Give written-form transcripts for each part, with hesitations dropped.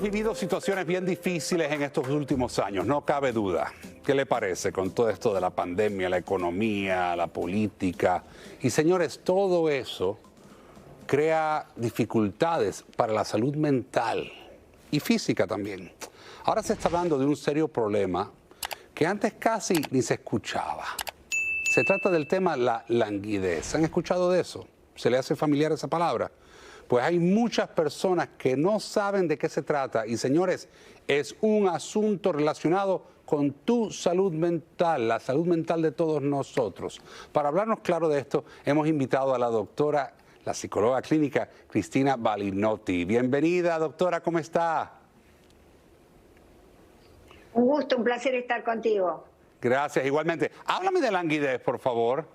vivido situaciones bien difíciles en estos últimos años, no cabe duda. ¿Qué le parece con todo esto de la pandemia, la economía, la política? Y señores, todo eso crea dificultades para la salud mental y física también. Ahora se está hablando de un serio problema que antes casi ni se escuchaba. Se trata del tema la languidez. ¿Han escuchado de eso? ¿Se le hace familiar esa palabra? Pues hay muchas personas que no saben de qué se trata y, señores, es un asunto relacionado con tu salud mental, la salud mental de todos nosotros. Para hablarnos claro de esto, hemos invitado a la doctora, la psicóloga clínica Cristina Balinotti. Bienvenida, doctora, ¿cómo está? Un gusto, un placer estar contigo. Gracias, igualmente. Háblame de languidez, por favor.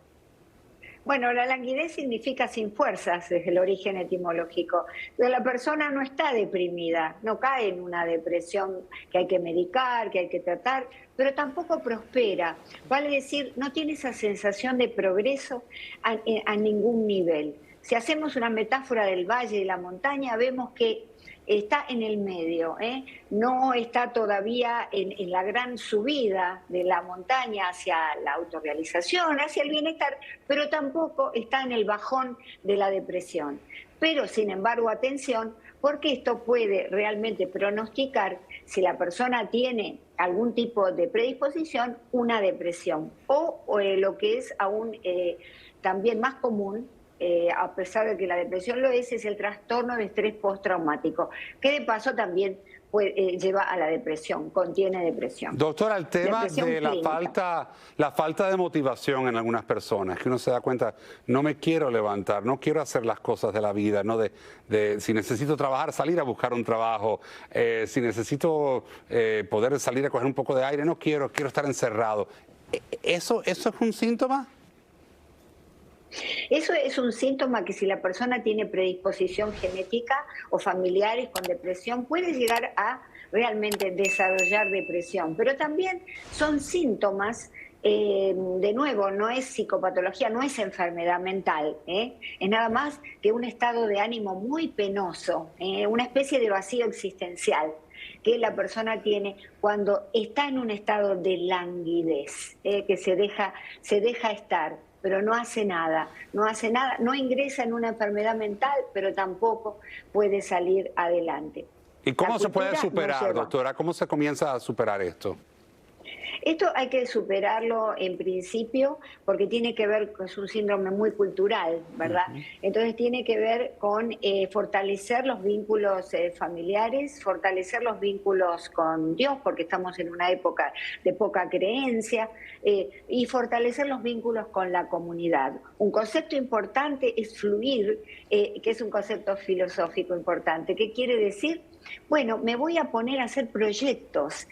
Bueno, la languidez significa sin fuerzas desde el origen etimológico. Pero la persona no está deprimida, no cae en una depresión que hay que medicar, que hay que tratar, pero tampoco prospera. Vale decir, no tiene esa sensación de progreso a ningún nivel. Si hacemos una metáfora del valle y la montaña, vemos que está en el medio, no está todavía en la gran subida de la montaña hacia la autorrealización, hacia el bienestar, pero tampoco está en el bajón de la depresión. Pero, sin embargo, atención, porque esto puede realmente pronosticar si la persona tiene algún tipo de predisposición, una depresión, o lo que es aún también más común, a pesar de que la depresión lo es el trastorno de estrés postraumático, que de paso también lleva a la depresión, contiene depresión. Doctora, el tema de la falta de motivación en algunas personas, que uno se da cuenta, no me quiero levantar, no quiero hacer las cosas de la vida, no si necesito trabajar, salir a buscar un trabajo, si necesito poder salir a coger un poco de aire, no quiero estar encerrado. ¿Eso es un síntoma? Eso es un síntoma que si la persona tiene predisposición genética o familiares con depresión, puede llegar a realmente desarrollar depresión. Pero también son síntomas, de nuevo, no es psicopatología, no es enfermedad mental, es nada más que un estado de ánimo muy penoso, una especie de vacío existencial que la persona tiene cuando está en un estado de languidez, que se deja estar, pero no hace nada, no ingresa en una enfermedad mental, pero tampoco puede salir adelante. ¿Y cómo se puede superar, doctora? ¿Cómo se comienza a superar esto? Esto hay que superarlo en principio porque tiene que ver, es un síndrome muy cultural, ¿verdad? Entonces tiene que ver con fortalecer los vínculos familiares, fortalecer los vínculos con Dios, porque estamos en una época de poca creencia, y fortalecer los vínculos con la comunidad. Un concepto importante es fluir, que es un concepto filosófico importante. ¿Qué quiere decir? Bueno, me voy a poner a hacer proyectos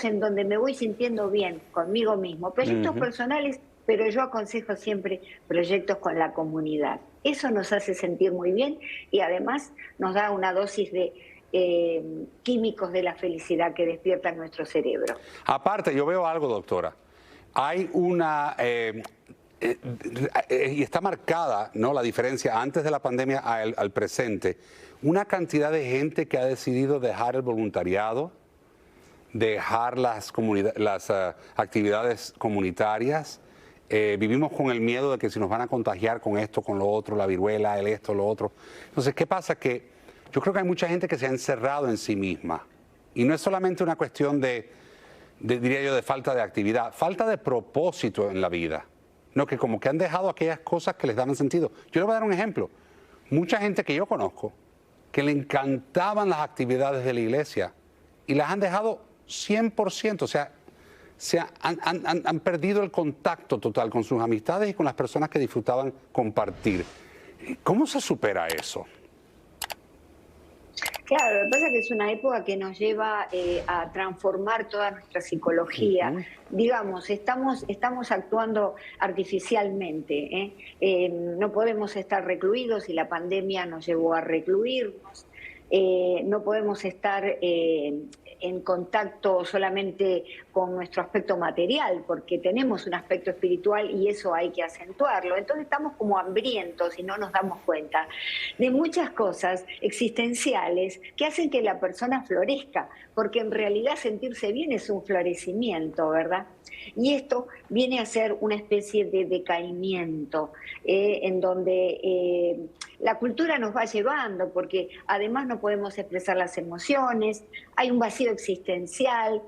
en donde me voy sintiendo bien conmigo mismo, proyectos personales, pero yo aconsejo siempre proyectos con la comunidad. Eso nos hace sentir muy bien y además nos da una dosis de químicos de la felicidad que despiertan nuestro cerebro. Aparte, yo veo algo, doctora. Hay una... y está marcada, ¿no?, la diferencia antes de la pandemia al presente. Una cantidad de gente que ha decidido dejar el voluntariado, dejar las actividades comunitarias. Vivimos con el miedo de que si nos van a contagiar con esto, con lo otro, la viruela, esto, lo otro. Entonces, ¿qué pasa? Que yo creo que hay mucha gente que se ha encerrado en sí misma. Y no es solamente una cuestión diría yo, de falta de actividad, falta de propósito en la vida. No, que como que han dejado aquellas cosas que les daban sentido. Yo le voy a dar un ejemplo. Mucha gente que yo conozco que le encantaban las actividades de la iglesia y las han dejado 100%. O sea, han perdido el contacto total con sus amistades y con las personas que disfrutaban compartir. ¿Cómo se supera eso? Claro, lo que pasa es que es una época que nos lleva a transformar toda nuestra psicología. Digamos, estamos actuando artificialmente. No podemos estar recluidos y la pandemia nos llevó a recluirnos. No podemos estar en contacto solamente con nuestro aspecto material, porque tenemos un aspecto espiritual y eso hay que acentuarlo. Entonces estamos como hambrientos y no nos damos cuenta de muchas cosas existenciales que hacen que la persona florezca, porque en realidad sentirse bien es un florecimiento, ¿verdad? Y esto viene a ser una especie de decaimiento, en donde la cultura nos va llevando, porque además no podemos expresar las emociones, hay un vacío existencial,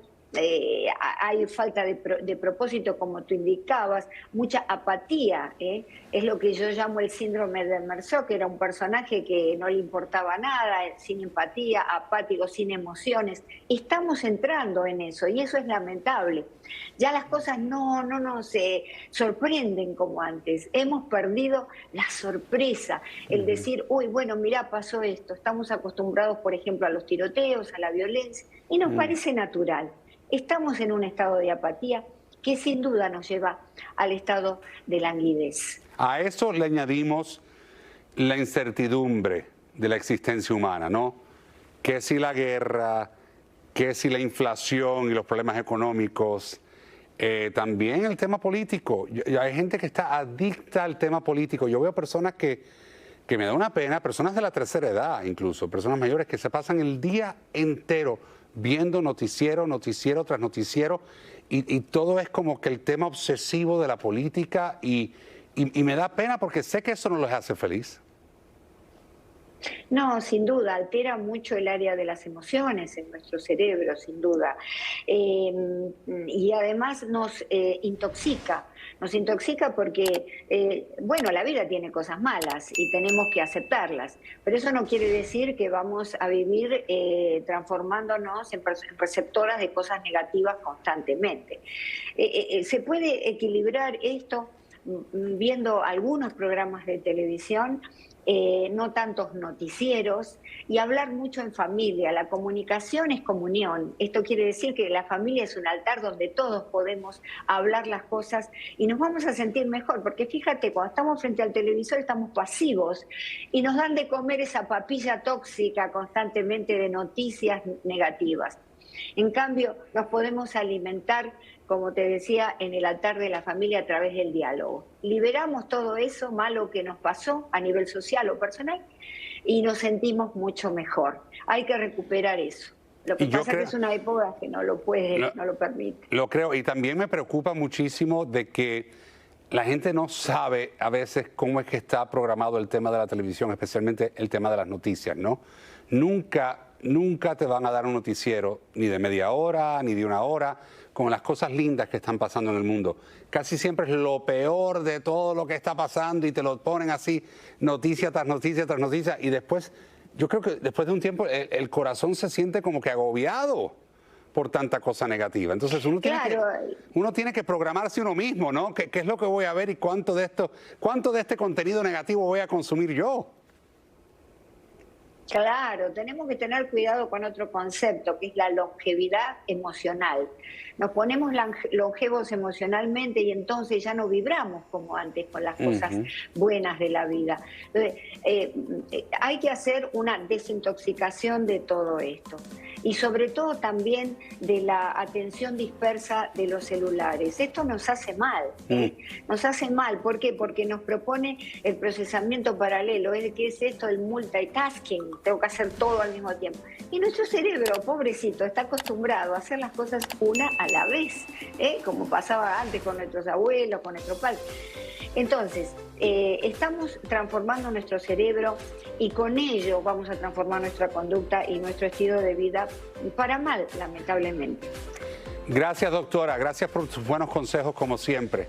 hay falta de propósito, como tú indicabas, mucha apatía, es lo que yo llamo el síndrome de Merceau, que era un personaje que no le importaba nada, sin empatía, apático, sin emociones. Estamos entrando en eso y eso es lamentable. Ya las cosas no nos sorprenden como antes. Hemos perdido la sorpresa, el decir, uy, bueno, mirá, pasó esto. Estamos acostumbrados, por ejemplo, a los tiroteos, a la violencia, y nos parece natural. Estamos en un estado de apatía que sin duda nos lleva al estado de languidez. A eso le añadimos la incertidumbre de la existencia humana, ¿no? Que si la guerra, que si la inflación y los problemas económicos, también el tema político. Hay gente que está adicta al tema político. Yo veo personas que me da una pena, personas de la tercera edad incluso, personas mayores que se pasan el día entero viendo noticiero tras noticiero y todo es como que el tema obsesivo de la política y me da pena porque sé que eso no les hace feliz. No, sin duda, altera mucho el área de las emociones en nuestro cerebro, sin duda. Y además nos intoxica porque, bueno, la vida tiene cosas malas y tenemos que aceptarlas, pero eso no quiere decir que vamos a vivir transformándonos en receptoras de cosas negativas constantemente. Se puede equilibrar esto viendo algunos programas de televisión, no tantos noticieros, y hablar mucho en familia. La comunicación es comunión. Esto quiere decir que la familia es un altar donde todos podemos hablar las cosas y nos vamos a sentir mejor, porque fíjate, cuando estamos frente al televisor estamos pasivos y nos dan de comer esa papilla tóxica constantemente de noticias negativas. En cambio, nos podemos alimentar, como te decía, en el altar de la familia a través del diálogo. Liberamos todo eso malo que nos pasó a nivel social o personal y nos sentimos mucho mejor. Hay que recuperar eso. Lo que pasa es que es una época que no lo permite. Lo creo, y también me preocupa muchísimo de que la gente no sabe a veces cómo es que está programado el tema de la televisión, especialmente el tema de las noticias, ¿no? Nunca te van a dar un noticiero ni de media hora, ni de una hora, con las cosas lindas que están pasando en el mundo. Casi siempre es lo peor de todo lo que está pasando y te lo ponen así, noticia tras noticia tras noticia, y después, yo creo que después de un tiempo el corazón se siente como que agobiado por tanta cosa negativa. Entonces uno tiene que programarse uno mismo, ¿no? ¿Qué es lo que voy a ver y cuánto de este contenido negativo voy a consumir yo? Claro, tenemos que tener cuidado con otro concepto, que es la longevidad emocional. Nos ponemos longevos emocionalmente y entonces ya no vibramos como antes con las cosas buenas de la vida. Entonces, hay que hacer una desintoxicación de todo esto. Y sobre todo también de la atención dispersa de los celulares. Esto nos hace mal, nos hace mal. ¿Por qué? Porque nos propone el procesamiento paralelo, ¿qué es esto? El multitasking, tengo que hacer todo al mismo tiempo. Y nuestro cerebro, pobrecito, está acostumbrado a hacer las cosas una a la vez, como pasaba antes con nuestros abuelos, con nuestros padres. Entonces, estamos transformando nuestro cerebro y con ello vamos a transformar nuestra conducta y nuestro estilo de vida para mal, lamentablemente. Gracias, doctora. Gracias por sus buenos consejos, como siempre.